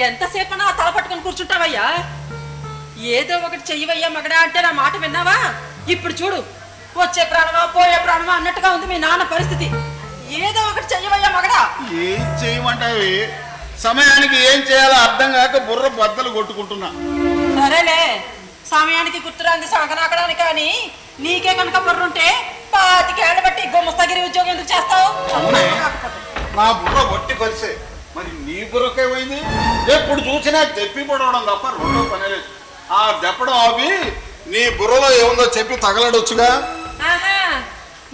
ఎంతసేపు నా తల పట్టుకొని కూర్చుంటావయ్యా? ఏదో ఒకటి చెయ్యవయ్యా మగడా అంటే నా మాట విన్నావా? ఇప్పుడు చూడు, వచ్చే ప్రాణమా పోయే ప్రాణమా అన్నట్టుగా ఉంది మీ నాన్న పరిస్థితి. ఏదో ఒకటి చెయ్యవయ్యా మగడా. ఏం చేయమంటావి? సమయానికి ఏం చేయాలో అర్థం కాక బుర్ర బద్దలు కొట్టుకుంటున్నా. సరేలే, సమయానికి గుర్తురాంది సాగనాకడానికి. కానీ నీకే కనుక బుర్రుంటే 25 ఏళ్ల బట్టి గుమస్తగిరి ఉద్యోగం ఎందుకు చేస్తావు? నా బుర్ర ఒట్టి పరిసే. మరి నీ బుర్రకే పోయింది? ఎప్పుడు చూసినా చెప్పి పడవడం తప్ప రెండో పని లేదు. ఆ దెప్పడం అవి నీ బుర్రలో ఏముందో చెప్పి తగలడొచ్చుగా. ఆహా,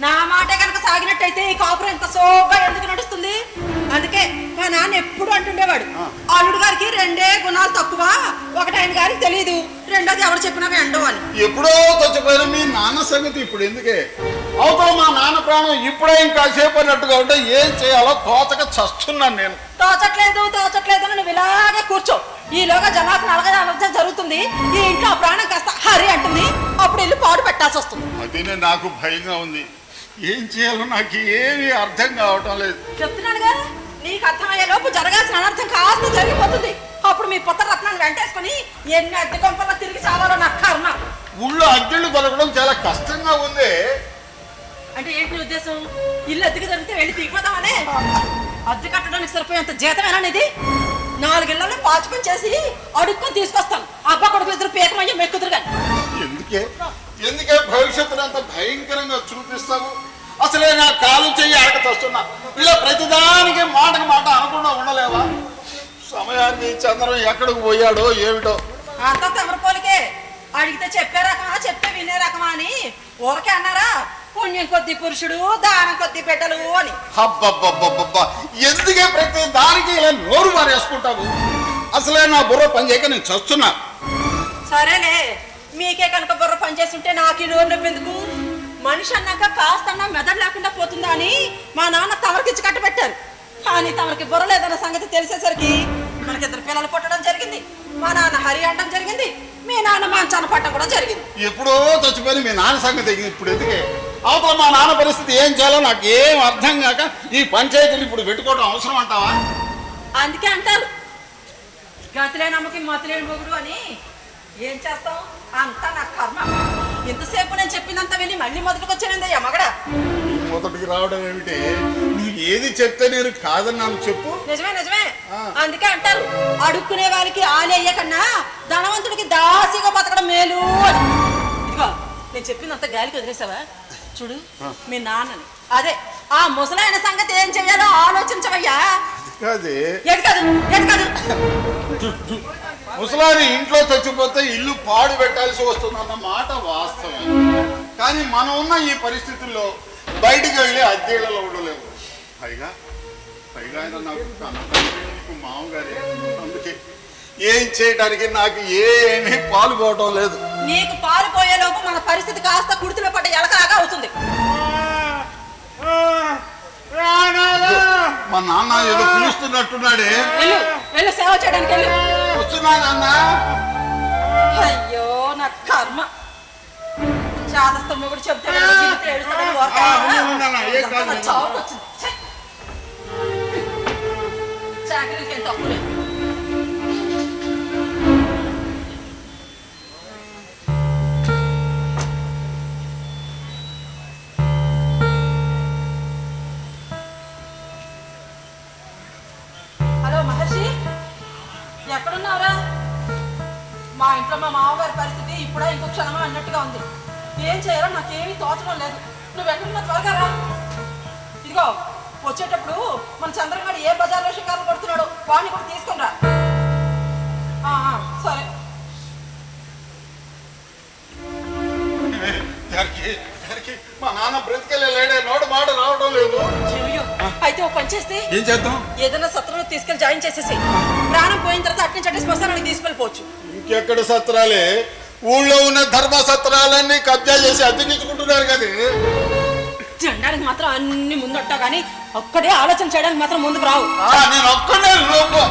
నా మాట కనుక సాగినట్టయితే ఈ కాపురం ఇంత సోగా ఎందుకు నడుస్తుంది? అందుకే మా నాన్న ఎప్పుడు అంటుండేవాడు, అల్లుడు గారికి 2 గుణాలు తక్కువ, ఒకటి ఆయన గారికి తెలియదు, రెండోది ఎవరు చెప్పినా ఎండో అని. ఎప్పుడో తెచ్చిపోయిన మీ నాన్న సంగతి ఇప్పుడు ఎందుకే? అవతల మా నాన్న ప్రాణం ఇప్పుడే ఇంకాసేపు అన్నట్టుగా ఉంటే ఏం చేయాలో తోచక చస్తున్నాను నేను. తోచట్లేదు అని నువ్వు ఇలాగే కూర్చో. ఈలోగా జనాసన అలగ జరుగుతుంది. ఈ ఇంట్లో ప్రాణం కాస్త హరి అంటుంది. అప్పుడు ఇల్లు పాడు పెట్టాల్సి వస్తుంది. అదేనే నాకు భయంగా ఉంది. ఏం చేయాలో నాకు ఏమీ అర్థం కావటం లేదు. చెప్తున్నానుగా, నీకు అర్థమయ్యే లోపు జరగాల్సిన అనర్థం కాస్త జరిగిపోతుంది. అప్పుడు మీ పుత్ర రత్నాన్ని వెంటేసుకుని ఎన్ని అద్దె కొంపల్లో తిరిగి చావాలో నాకు కర్మ. ఊళ్ళో అద్దెళ్ళు పలకడం చాలా కష్టంగా ఉంది. అంటే ఏంటి నీ ఉద్దేశం? ఇల్లు అద్దెకి దొరికితే వెళ్ళి దిగిపోతామనే? అద్దె కట్టడానికి సరిపోయేంత జీతమేనా ఇది? 4 ఇళ్లలో పాచుకొని చేసి అడుక్కొని తీసుకొస్తాను. అబ్బా కొడుకు ఇద్దరు పేకమయ్యా మెక్కుదురు కానీ. ఎందుకే భవిష్యత్తులో అంత భయంకరంగా చూపిస్తావు? అసలే నా కాలు చెయ్యి అడగతొస్తున్నా. ఇలా ప్రతిదానికి మాటకు మాట అనకుండా ఉండలేవా? సమయానికి చంద్రం ఎక్కడికి పోయాడో ఏమిటో. అంత తమరపోలికే. అడిగితే చెప్పే రకమా చెప్తే వినే రకమా అని ఊరకే అన్నారా? పుణ్యం కొద్ది పురుషుడు, దానం కొద్ది బిడ్డలు అని. అబ్బబ్బబ్బబ్బబ్బా, ఎందుకే ప్రతి దానికి ఇలా నోరు మారేసుకుంటావు? అసలే నా బుర్ర పని చేయక నేను చస్తున్నా. సరేలే, మీకే కనుక బుర్ర పనిచేస్తుంటే నాకు ఈ నోరు నొప్పి ఎందుకు? మనిషి అన్నాక కాస్తన్నా మెదడు లేకుండా పోతుందా అని మా నాన్న తమరికిచ్చి కట్టబెట్టారు. కానీ తమరికి బుర్ర లేదన్న సంగతి తెలిసేసరికి మనకిద్దరు పిల్లలు పుట్టడం జరిగింది. మా నాన్న హరి అనడం జరిగింది. మీ నాన్న మంచాన పట్టడం కూడా జరిగింది. ఎప్పుడో చచ్చిపోయి మీ నాన్న సంగతి ఇప్పుడు ఎందుకే? అవతల మా నాన్న పరిస్థితి ఏం చేయాలో నాకు ఏం అర్థం కాక ఈ పంచాయతీలు ఇప్పుడు పెట్టుకోవడం అవసరం అంటావా? అందుకే అంటారు, గతిలేని అమ్మకి మతిలేని మొగుడు అని. ఏం చేస్తాం, అంతా నా కర్మ. ఇంతసేపు నేను చెప్పిందంతా వెళ్ళి మళ్ళీ మొదటికి వచ్చానందయ్యా మగడా. మొదటికి రావడం ఏమిటి? నువ్వు ఏది చెప్తే నేను కాదన్నాను చెప్పు. నిజమే. అందుకే అంటారు, అడుక్కునే వారికి ఆలయ్య కన్నా ధనవంతుడికి దాసిగా బతకడం మేలు అని. ఇదిగో, నేను చెప్పిందంత గాలికి వదిలేసావా? చూడు, మీ నాన్నని, అదే ఆ ముసలాయన సంగతి ఏం చెయ్యాలో ఆలోచించవయ్యా. ముసలాని ఇంట్లో చచ్చిపోతే ఇల్లు పాడు పెట్టాల్సి వస్తుందన్న మాట వాస్తవం. కానీ మనం ఉన్న ఈ పరిస్థితుల్లో బయటికి వెళ్ళి అద్దెళ్లలో ఉండలేవు. పైగా నాకు మామగారి. అందుకే ఏం చేయడానికి నాకు ఏమీ పాల్గొవటం లేదు. నీకు పాలు పోయేలోపు మన పరిస్థితి కాస్త కుడితిలో పడ్డ ఎలకలాగా అవుతుంది. మా నాన్న ఏదో పిలుస్తున్నట్టున్నాడే. వెళ్ళు సేవ చేయడానికి వెళ్ళు. వస్తున్నా నాన్న. అయ్యో నా కర్మ. చాదస్తం కూడా చెప్తే చాకరీకి ఏం తక్కువ లేదు. హలో మహర్షి, ఎక్కడున్నావురా? మా ఇంట్లో మా మామగారి పరిస్థితి ఇప్పుడే ఇంకో క్షణమా అన్నట్టుగా ఉంది. ఏం చేయాలో నాకేమీ తోచడం లేదు. నువ్వు ఎక్కడున్నా త్వరగా రా. ఇదిగో, వచ్చేటప్పుడు మన చంద్రగాడు ఏ బజార్లో షికారు పడుతున్నాడో వాడిని కూడా తీసుకుని రా. సరే. మా నాన్న బ్రతికెళ్ళలేడే, నోడు మాట రావడం లేదు. అయితే ఓ పని చేస్తే ఏం చేద్దాం? ఏదైనా సత్రంలో తీసుకెళ్ళి జాయిన్ చేసేసి ప్రాణం పోయిన తర్వాత అటు నుంచి శ్మశానానికి తీసుకెళ్ళిపోవచ్చు. ఇంకెక్కడ సత్రాలే? ఊళ్ళో ఉన్న ధర్మ సత్రాలన్నీ కబ్జా చేసి అద్దెకించుకుంటున్నారు కదా. తినడానికి మాత్రం అన్ని ముందుంటా కానీ ఒక్కడే ఆలోచన చేయడానికి మాత్రం ముందుకు రావు. నేను ఒక్కడే లోపు.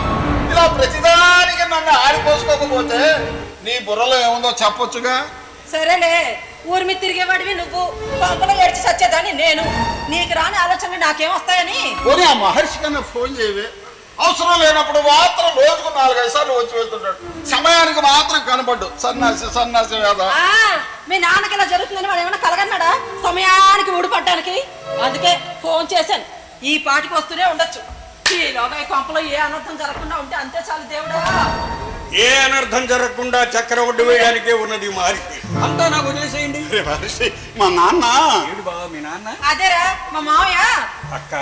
ఇలా ప్రతిదానికి నన్ను ఆడిపోసుకోకపోతే నీ బుర్రలో ఏముందో చెప్పొచ్చుగా. సరేలే, ఊరి మీద తిరిగేవాడివి నువ్వు, పంపలో ఏడ్చి సచ్చేదాన్ని నేను. నీకు రాని ఆలోచనలు నాకేం వస్తాయని. ఆ మహర్షి కన్నా ఫోన్ చేయవే. అవసరం లేనప్పుడు మాత్రం రోజుకు 4-5 సార్లు వచ్చి వెళ్తుంటాడు. సమయానికి మాత్రం కనపడ్డు. సన్నాసి వేద. మీ నాన్నకి ఇలా జరుగుతుందని వాడు ఏమైనా కలగన్నాడా సమయానికి ఊడిపడ్డానికి? అందుకే ఫోన్ చేశాను, ఈ పాటికి వస్తూనే ఉండొచ్చు. ఈలోగా ఈ కొంపలో ఏ అనర్థం జరగకుండా ఉంటే అంతే చాలు దేవుడా. ఏ అనర్థం జరగకుండా చక్కెర ఒడ్డు వేయడానికే ఉన్నది మహర్షి. అంతా నాకు వదిలేసేయండి. మహర్షి మా నాన్న. ఏడు బావ మీ నాన్న? అదేరా మా మావయ్య. అక్క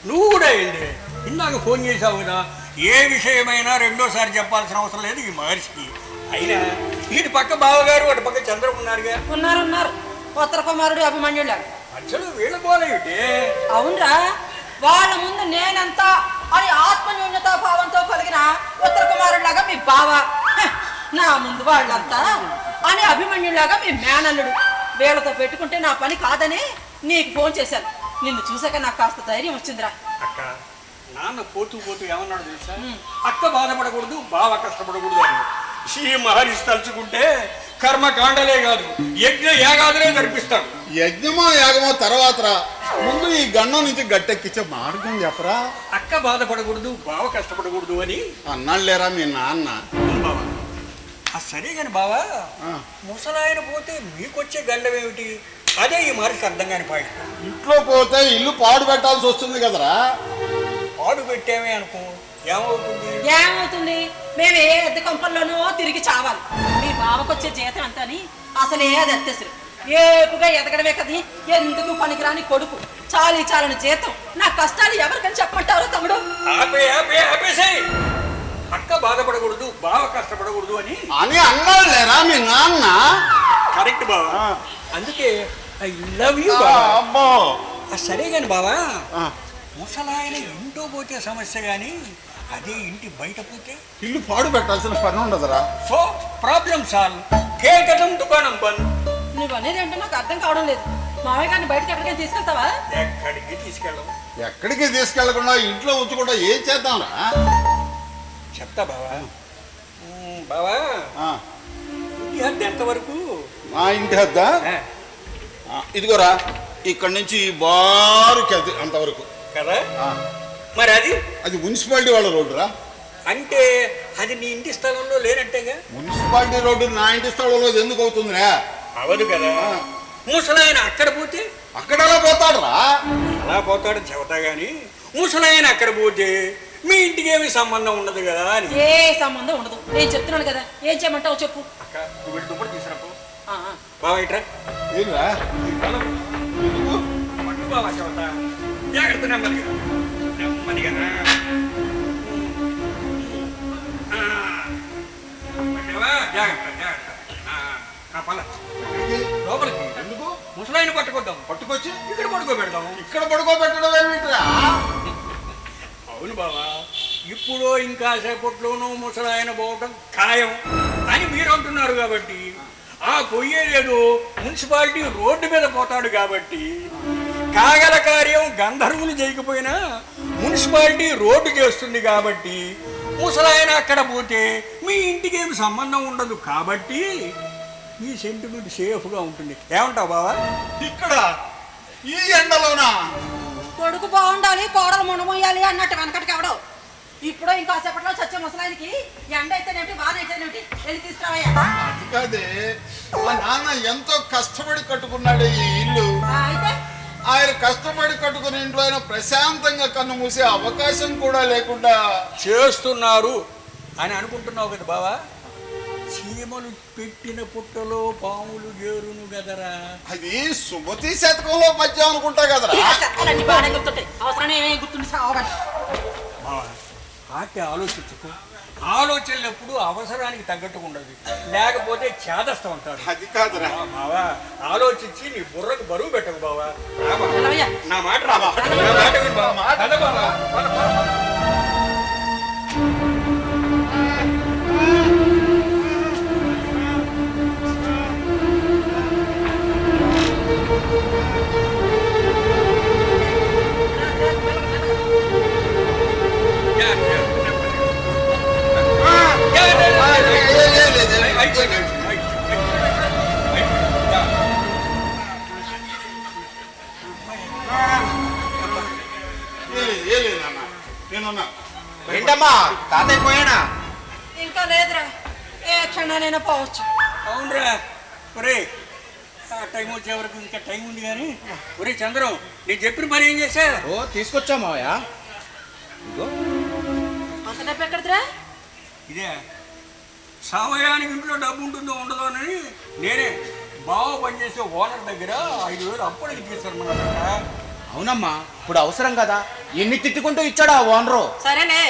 నువ్వు కూడా ఏంటి ఇందాక ఫోన్ చేసావు కదా, ఏ విషయమైనా రెండోసారి చెప్పాల్సిన అవసరం లేదు ఈ మహర్షికి. అయినా వీటి పక్క బావగారు అటు పక్క చంద్రం ఉన్నారుగా. ఉన్నారు ఉత్తర కుమారుడు అభిమన్యుడు. అసలు వీళ్ళ పోలేమిటి? అవునరా, వాళ్ళ ముందు నేనంత అని ఆత్మన్యూన్యతా భావంతో కలిగిన ఉత్తర కుమారుడిలాగా మీ బావ, నా ముందు వాళ్ళంతా అని అభిమన్యుడిలాగా మీ మేనల్లుడు. వీళ్ళతో పెట్టుకుంటే నా పని కాదని నీకు ఫోన్ చేశాను. నిన్ను చూసాక నాకు కాస్త ధైర్యం వచ్చిందిరా. అక్క నాన్న పోతూ ఏమన్నాడు తెలుసా? అక్క బాధపడకూడదు, బావ కష్టపడకూడదు అని. ఈ మహర్షి తలుచుకుంటే కర్మకాండలే కాదు యజ్ఞ యాగాదులే జరిపిస్తాడు. యజ్ఞమో యాగమో తర్వాత ముందు ఈ గండం నుంచి గట్టెక్కించే మార్గం చెప్పరా. అక్క బాధపడకూడదు, బావ కష్టపడకూడదు అని అన్నాడు లేరా మీ నాన్న. బావా సరే కాని బావా, ముసలాయన పోతే మీకొచ్చే గండం ఏమిటి? అదే ఈ మహర్షికి అర్థం కాని పాయింట్. ఇంట్లో పోతే ఇల్లు పాడు పెట్టాల్సి వస్తుంది కదరా. పాడు పెట్టామే అనుకో ఏమవుతుంది? మేము ఏ అద్దె కొంపల్లోనూ తిరిగి చావాలి. మీ బావకొచ్చే జీతం ఎంత అని అసలే అది అత్తేసరు ఏపుగా ఎదగడమే కది. ఎందుకు పనికిరాని కొడుకు, చాలని జీతం. నా కష్టాలు ఎవరికని చెప్పమంటారో తమ్ముడు? అక్క బాధపడకూడదు, బావ కష్టపడకూడదు అని అన్నాడు లేరా మీ నాన్న. కరెక్ట్ బావా, అందుకే ఐ లవ్ యూ. సరే కాని బావా, ముసలాయన ఇంట్లో పోతే సమస్య గాని అదే ఇంటి బయట పోతే ఇల్లు పాడు పెట్టాల్సిన పని ఉండదురా. So problem solve. కేకటం దుకాణం బంద్. నువ్వు అనేది ఏంటో నాకు అర్థం కావడం లేదు. మామయ్య గారిని బయటకి ఎక్కడికైనా తీసుకెళ్తావా? ఎక్కడికి తీసుకెళ్ళవు. ఎక్కడికి తీసుకెళ్లకుండా ఇంట్లో ఉంచకుండా ఏం చేద్దాంరా? చెప్తా బావా. బావా ఇంటి హద్దు ఎంతవరకు? మా ఇంటి హద్దా ఇదిగోరా, ఇక్కడి నుంచి బారుకి అంతవరకు కదా. మరి అది మున్సిపాలిటీ వాళ్ళ రోడ్డు రా. అంటే అది నీ ఇంటి స్థలంలో లేనట్టేగా. మున్సిపాలిటీ రోడ్డు నా ఇంటి స్థలంలో ఎందుకు అవుతుందిరా? అవదు కదా. ముసలాయన అక్కడ పోతే అక్కడ ఎలా పోతాడు రా? అలా పోతాడు చెబుతా గాని, ముసలాయన అక్కడ పోతే మీ ఇంటికి ఏమి సంబంధం ఉండదు కదా అని. ఏ సంబంధం ఉండదు, నేను చెప్తున్నాను కదా. ఏం చేయమంటావు చెప్పు. అక్క నువ్వు వెళ్ళి దుప్పటి తీసుకురాపో. బావా ఇట్రా. ఏంరా పట్టు బావా చెబుతా. జాగ్రత్త, నెమ్మదిగా నెమ్మదిగా. లోపలికి ఎందుకు? ముసలాయన పట్టుకొద్దాం. పట్టుకొచ్చి ఇక్కడ పడుకోబెడదాం. ఇక్కడ పడుకోబెట్టడం ఏమిట్రా? అవును బావా, ఇప్పుడు ఇంకా సేపట్లోనూ ముసలాయన పోవటం ఖాయం అని మీరు అంటున్నారు కాబట్టి, ఆ పోయేదేదో మున్సిపాలిటీ రోడ్డు మీద పోతాడు కాబట్టి, కాగల కార్యం గంధర్వులు చేయకపోయినా మున్సిపాలిటీ రోడ్డు చేస్తుంది కాబట్టి, ముసలాయన అక్కడ పోతే మీ ఇంటికి ఏమి సంబంధం ఉండదు కాబట్టి మీ సెంటిమెంట్ సేఫ్గా ఉంటుంది. ఏమంటావు బావా? ఇక్కడ ఈ ఎండలోనా? కొడుకు బాగుండాలి, కోడలు మునమోయాలి అన్నట్టు వెనకటికి ఎవడో. ఇప్పుడు ఇంకా సేపట్లో చచ్చే ముసలాయనికి ఎండ అయితేనేమిటి, వాన అయితేనేమిటి, వెళ్ళి తీసుకురావయ్యా. అది కాదే, మా నాన్న ఎంతో కష్టపడి కట్టుకున్నాడు ఈ ఇల్లు. అయితే ఆయన కష్టపడి కట్టుకున్న ఇంట్లో ఆయన ప్రశాంతంగా కన్ను మూసే అవకాశం కూడా లేకుండా చేస్తున్నారు అని అనుకుంటున్నావు కదా బావా. చీమలు పెట్టిన పుట్టలో పాములు చేరును కదరా. అది సుమతి శతకంలో పద్యం అనుకుంటా కదరా. బాగా గుర్తుంటాయి, అవసరం ఏమేమి గుర్తుండి సావగానే. బావా ఆకే ఆలోచించుకో. ఆలోచనలు ఎప్పుడు అవసరానికి తగ్గట్టుగా ఉండదు, లేకపోతే చేదస్తం అంటారు. అది కాదురా బావా, ఆలోచించి నీ బుర్రకు బరువు పెట్టకు బావా. నా మాట రాబా, నా మాట విను బావా. కదా బావా. ఏంటమ్మా తాతయ్య పోయాడా? ఇంకా లేదురా, ఏ క్షణానైనా పోవచ్చు. అవునరా ఒరే, ఆ టైం వచ్చే వరకు ఇంకా టైం ఉంది కానీ. ఒరే చంద్రం, నేను చెప్పిన పని ఏం చేశా? ఓ తీసుకొచ్చా మావయ్య. ఇదిగో అంత డబ్బు ఎక్కడిదిరా? ఇదే సమయానికి ఇంట్లో డబ్బు ఉంటుందో ఉండదో అని నేనే బావ పనిచేసే ఓనర్ దగ్గర 5,000 అప్పటికి తీసుకున్నాను. అవునమ్మా, ఇప్పుడు అవసరం కదా. ఎన్ని తిట్టుకుంటూ ఇచ్చాడు ఆ ఓనరు. సరేలే,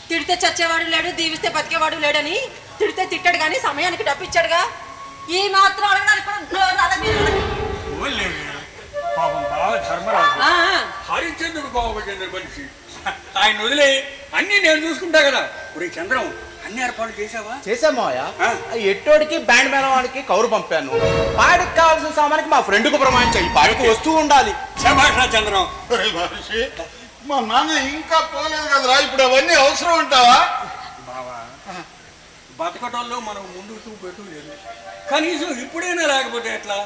తిడితే చచ్చేవాడు లేడు, దీవిస్తే బతికేవాడు లేడని తిడితే తిట్టాడు కానీ సమయానికి డబ్బు ఇచ్చాడుగా. ఈ మాత్రం అడగడానికి కూడా నోరు రాదా మీరు? పాపం బావ ధర్మరాజు హరిశ్చంద్రుడు బావపడ్డ మనిషి. ఆయన వదిలే అన్నీ నేను చూసుకుంటా కదా. ఒరే చంద్రం, అన్ని ఏర్పాట్లు చేసావా? చేసా మావయ్య. ఎట్టోడికి బ్యాండ్ మేళవానికి కౌరు పంపాను. పాడికి కావాల్సిన సామానికి మా ఫ్రెండ్కు ప్రమాణించాయి. పాడికి వస్తూ ఉండాలి. శభాష్ రా చంద్రం. మనిషి, మా నాన్న ఇంకా పోలేదు కదరా, ఇప్పుడు అవన్నీ అవసరం ఉంటావా? బావా, బతకటంలో మనం ముందుకు చూపెట్టు లేదు. కనీసం ఇప్పుడైనా లేకపోతే ఎట్లా?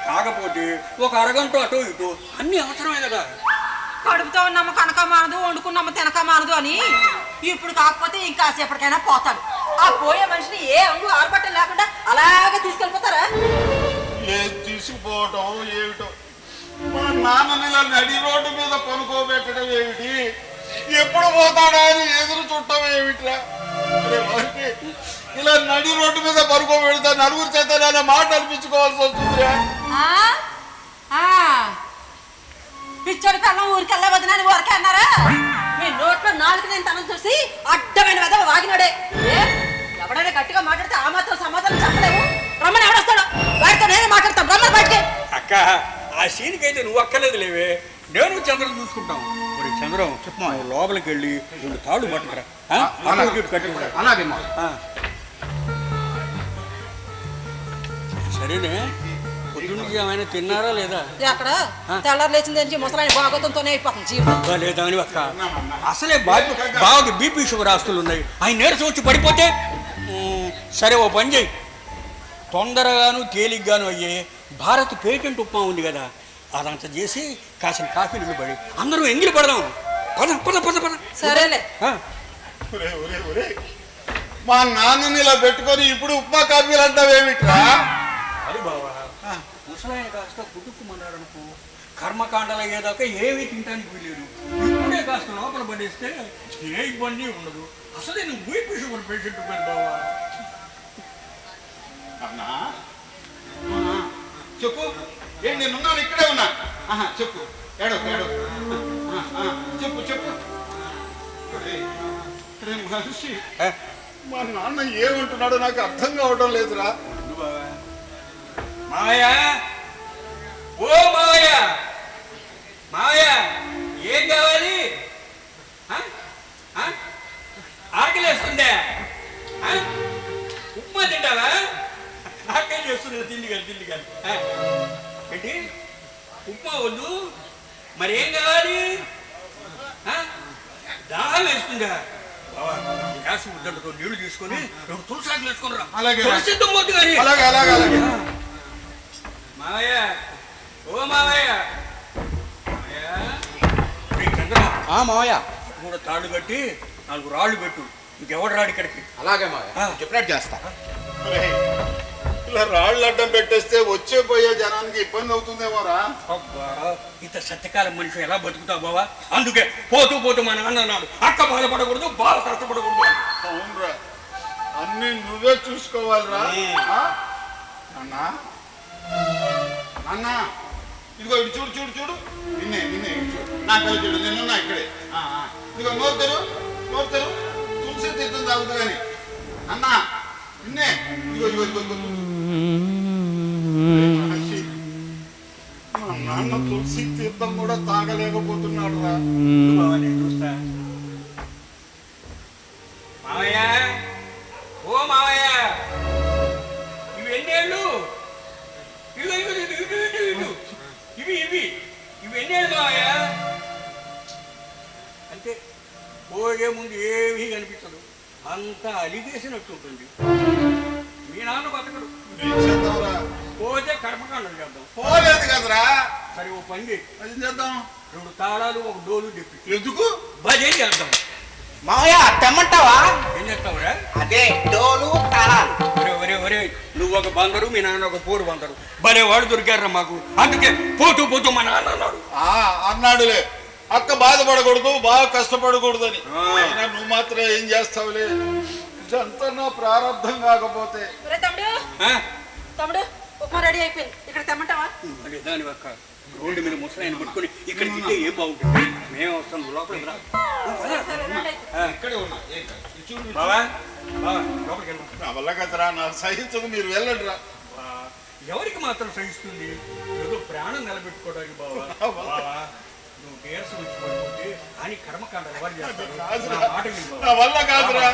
కాకపోతే ఒక అరగంట అటో ఇటో అన్ని అవసరమే కదా. కడుపుతో ఉన్నాము కనక మానదు, వండుకున్నాము తినక మానదు అని ఇప్పుడు కాకపోతే ఇంకా సేపటికైనా పోతాడు. ఆ పోయే మనిషిని ఏ అంగు ఆర్భటం లేకుండా అలాగే తీసుకెళ్ళిపోతారా? ఏది తీసుకుపోవటం ఏమిటో. మా నాన్నని ఇలా నడి రోడ్డు మీద పనుకోబెట్టడం ఏమిటి, ఎప్పుడు పోతాడా అని ఎదురు చుట్టం ఏమిట్రా? అరే మనిషి, ఇలా నడి రోడ్డు మీద పనుకోబెడతా నలుగురు చేత నా మాట అనిపించుకోవాల్సి వస్తుందిరా. పిచ్చోడి పిల్లం ఊరికెళ్ళా వదినని ఊరికే అన్నారా? మీ నోట్లో నాలుగు నేను తనం చూసి అడ్డమైన వెదవ వాగినాడే. ఎవడైనా గట్టిగా మాట్లాడితే ఆ మాత్రం సమాధానం చెప్పలేవు. రమ్మని ఎవడొస్తాడు? వాడితో నేనే మాట్లాడతాను. రమ్మని బయటికి. అక్క, ఆ సీన్కి అయితే నువ్వు అక్కర్లేదు లేవే, నేను చంద్రం చూసుకుంటాం. మరి చంద్రం చెప్పమా, లోపలికి వెళ్ళి 2 తాళ్ళు పట్టుకురా. అలాగే సరేనే, పొద్దున్న ఏమైనా తిన్నారా లేదా? అక్కడ తెల్లారు లేచింది ముసలాయన భాగవతంతోనే అయిపోతుంది జీవితం. లేదా అని అక్క, అసలే బాగా బీపీ షుగర్ ఆస్తులు ఉన్నాయి. ఆయన నీరసం వచ్చి పడిపోతే. సరే, ఓ పని చేయి, తొందరగాను తేలిగ్గాను అయ్యే భారత్ పేటెంట్ ఉప్మా ఉంది కదా, అదంతా చేసి కాసిన కాఫీలు పడి అందరూ ఎంగిలి పడదాం. పద పద పద పద. సరేలే. మా నాన్నని ఇలా పెట్టుకొని ఇప్పుడు ఉప్మా కాఫీలు అంటావేమిట్రా? అది బావా, ముసలాయన కాస్త కుటుక్కుమన్నాడనుకో, కర్మకాండలు అయ్యేదాకా ఏమీ తినడానికి వీలేదు. ఇప్పుడే కాస్త లోపల పడేస్తే ఏ ఇబ్బంది ఉండదు. అసలే నువ్వు బీపీ షుగర్ పేషెంట్ బావా. అన్నా చెప్పు, ఏంటి నేనున్నాను, ఇక్కడే ఉన్నా. చెప్పు, ఏడో చెప్పు చెప్పు. మనిషి, మా నాన్న ఏమంటున్నాడో నాకు అర్థం కావడం లేదురా. మాయా, ఓ మాయా, మాయా, ఏం కావాలి? ఆకలేస్తుందే? ఉప్మా తింటావా? ఆకలి చేస్తున్నా, తిండి కానీ ఏంటి ఉప్మా వద్దు, మరి ఏం కావాలి? దాహం వేస్తుందా? గ్యాస్ ముద్దలతో నీళ్లు తీసుకొని 2 తులసాకులు వేసుకుని రా. అలాగే కానీ అలాగే. మావయ్య, ఓ మావయ్య, మావయ్య కూడా తాళ్ళు కట్టి 4 రాళ్ళు పెట్టు. ఇంకెవడు రాడు ఇక్కడికి. అలాగే మావయ్య, చెప్పినట్టు చేస్తా. ఇలా రాళ్ళు అడ్డం పెట్టేస్తే వచ్చే పోయే జనానికి ఇబ్బంది అవుతుందేమోరా. అబ్బా, ఇంత సత్యకాలం మనిషి ఎలా బతుకుతావు బావా? అందుకే పోతూ మా నాన్న అన్నాడు, అక్క బాధపడకూడదు, బాధ కష్టపడకూడదు. అవునరా, అన్ని నువ్వే చూసుకోవాలిరా. అన్నా అన్నా, ఇదిగో ఇటు చూడు నిన్నే ఇటు చూడు, నా కళ్ళు చూడు, నేనున్నా ఇక్కడే. ఇదిగో నోరు తెరు, తులసి తీర్థం తాగుతా కానీ. అన్నా నిన్నే, ఇదిగో మా నాన్న తులసి తీర్థం కూడా తాగలేకపోతున్నాడు రా. నేను చూస్తా. మావయ్య, ఓ మావయ్య, ఇవి ఎన్నేళ్ళు? ఇవి ఎన్నేళ్ళు మావయ్య? అంటే పోయే ముందు ఏమీ కనిపించదు, అంతా అలిగేసినట్టు ఉంటుంది. మీ నాన్న బతకడు, పోతే కర్మకాండలు చేద్దాం. పోలేదు కదరా. సరే, ఓ పని చేయి, అది చేద్దాం. 2 తాళాలు 1 డోలు చెప్పి ఎందుకు భజన చేద్దాం. మావయ్య తెమ్మంటావా? ఏం చేస్తావురా? అదే డోలు తాళాలు. ఒరే ఒరే ఒరే, నువ్వు ఒక బందరు, మీ నాన్న ఒక పోరు బందరు. భలే వాడు దొరికారా మాకు. అందుకే పోతూ పోతూ మా నాన్న అన్నాడు. అన్నాడులే, అక్క బాధపడకూడదు, బాగా కష్టపడకూడదని. అయినా నువ్వు మాత్రం ఏం చేస్తావులే, ఇదంతా నా ప్రారంభం కాకపోతే. తమ్ముడు ఉప్మా రెడీ అయిపోయింది, ఇక్కడ తెమ్మంటావా? అదే దాని ఒక్క రోడ్డు మీద ముసలాయన పట్టుకుని ఇక్కడ తింటే ఏం బాగుంటుంది. మేము వస్తాం, లోపలికి రా. ఇక్కడే ఉన్నా. బావా బావా, లోపలికి వెళ్దాం. నా వల్ల కదరా, నా సహించదు, మీరు వెళ్ళండి రా. ఎవరికి మాత్రం సహిస్తుంది? ఏదో ప్రాణం నిలబెట్టుకోవడానికి బావా. బావా, నువ్వు కేర్స్ ఉంచుకోకపోతే అని కర్మకాండ ఎవరు చేస్తారు? నా మాట విను బావా. నా వల్ల కాదురా,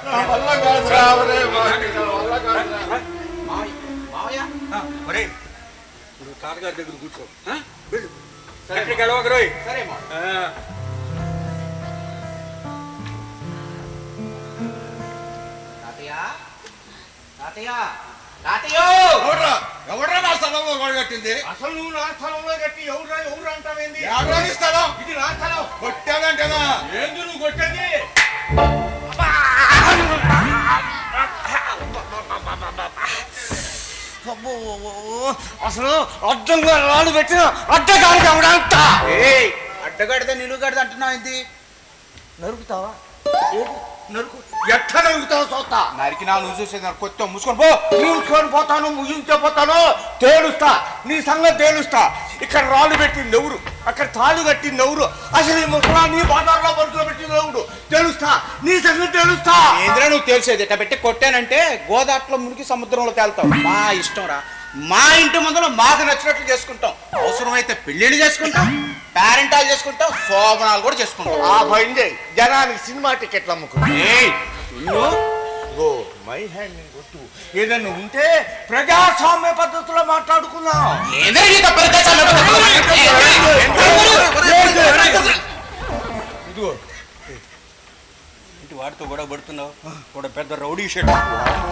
నా వల్ల కాదురా, ఒరే బాబు, నా వల్ల కాదురా. మావయ్య ఒరే, నువ్వు తాతగారి దగ్గర కూర్చో. వెళ్ళు. ఎక్కడికి వెళ్ళవకు రోయ్. సరే తాతయ్య తాతయ్య తాతయ్య. ఎవడ్రా నా స్థలంలో కట్టింది? అసలు నువ్వు నా స్థలంలో కట్టి ఎవరు ఎవరు అంటావేంది? ఎవడ్రా నీ స్థలం? ఇది నా స్థలం. కొట్టానంటేనా? ఏంది నువ్వు కొట్టేది? అసలు అడ్డంగా రాళ్ళు పెట్టిన అడ్డగాడికి అవడంతా. అడ్డగడితే నిలుగడితే అంటున్నావు ఏంటి? నరుకుతావా? నరుకు. ఎట్లా నరుకుతావు చూస్తా. నరికి నా నువ్వు చూసేది కొత్త మూసుకొని పో. మూసుకొని పోతాను, ముగించే పోతాను, తేలుస్తా, నీ సంగతి తేలుస్తా. ఇక్కడ రాళ్ళు పెట్టింది ఎవరు, అక్కడ తాళ్ళు కట్టింది ఎవరు, అసలు ఈ ముసలా నీ బాధారులో బరుకులో పెట్టింది ఎవరు తెలుస్తా, నీ సంగతి తెలుస్తా. ఏంద్రా నువ్వు తెలిసేది? ఇట్లా పెట్టి కొట్టానంటే గోదాట్లో మునిగి సముద్రంలో తేలుతావు. మా ఇష్టం రా. మా ఇంటి ముందులో మాకు నచ్చినట్లు చేసుకుంటాం. అవసరమైతే పెళ్లిళ్ళు చేసుకుంటాం, పేరెంటాలు చేసుకుంటాం, శోభనాలు కూడా చేసుకుంటాం. ఆ భయందే జనానికి సినిమా టికెట్లు అమ్ముకుంటా. మై హ్యాండ్ కొట్టు. ఏదన్నా ఉంటే ప్రజాస్వామ్య పద్ధతిలో మాట్లాడుకుందాం. ఇదిగో ఇంటి వాడితో గొడవ పడుతున్నావు. కూడా పెద్ద రౌడీ షెడ్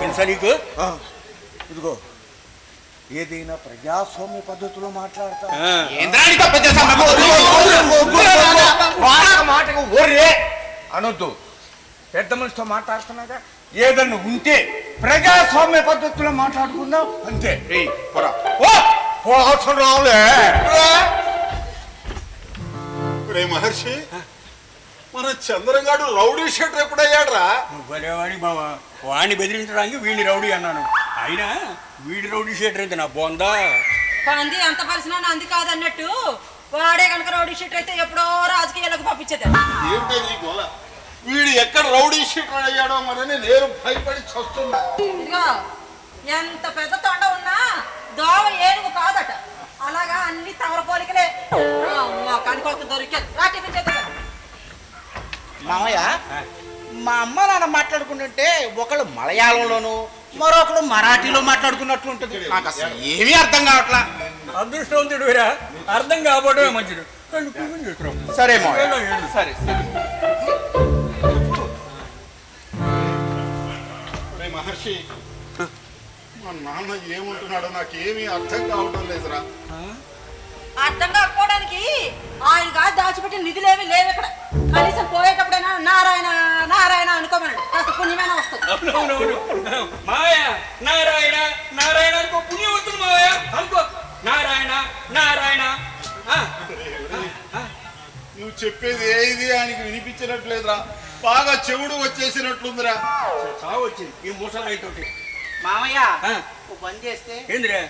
తెలుసా నీకు? ఇదిగో ఏదైనా ప్రజాస్వామ్య పద్ధతిలో మాట్లాడతా. మాటకు ఒర్రే అనొద్దు. పెద్ద మనిషితో మాట్లాడుతున్నాగా. ఏదన్నా ఉంటే ప్రజాస్వామ్య పద్ధతిలో మాట్లాడుకుందాం అంతే. అవసరం రావులే. రే మహర్షి, మన చంద్రగాడు రౌడీ షీటర్ ఎప్పుడయ్యాడ్రా? నువ్వు భలేవాడి బావా. వాడిని బెదిరించడానికి వీడిని రౌడీ అన్నాను. అయినా వీడి రౌడీ షీటర్ అయితే నా బోందా. పంది అంత పరిసినా అంది కాదన్నట్టు వాడే కనుక రౌడీ షీటర్ అయితే ఎప్పుడో రాజకీయాలకు పంపించేది. ఏమిటే నీ గోల? వీడు ఎక్కడ రౌడీ షీటర్ అయ్యాడో మనని నేను భయపడి చస్తున్నా. ఇదిగో ఎంత పెద్ద తొండ ఉన్నా దోవ ఏనుగు కాదట. అలాగా అన్ని తమర పోలికలే. కనుకోక దొరికారు. రా టిఫిన్ చేద్దాం. మామయ్య, మా అమ్మ నాన్న మాట్లాడుకుంటుంటే ఒకళ్ళు మలయాళంలోను మరొకరు మరాఠీలో మాట్లాడుకున్నట్లు ఉంటుంది. నాకు అసలు ఏమీ అర్థం కావట్లా. అదృష్టవంతుడు వీరా, అర్థం కాబోవడమే మంచిది. సరే సరే. రే మహర్షి, మా నాన్న ఏముంటున్నాడో నాకేమీ అర్థం కావడం లేదురా. అర్థం కాకపోవడానికి ఆయనగా దాచిపెట్టిన నిధులేవి లేవు ఇక్కడ. కనీసం పోయేటప్పుడైనా నారాయణ నారాయణ అనుకోమన్నాడు. కాస్త పుణ్యమైన వస్తుంది. మాయ నారాయణ నారాయణ అనుకో, పుణ్యం వస్తుంది మావయ్య. అనుకో నారాయణ నారాయణ. నువ్వు చెప్పేది ఏది ఆయనకి వినిపించినట్లేదురా. బాగా చెవుడు వచ్చేసినట్లుందిరా. చావు వచ్చింది ఈ ముసలాయితోటి. మామయ్య ఓ పని చేస్తే ఏందిరా?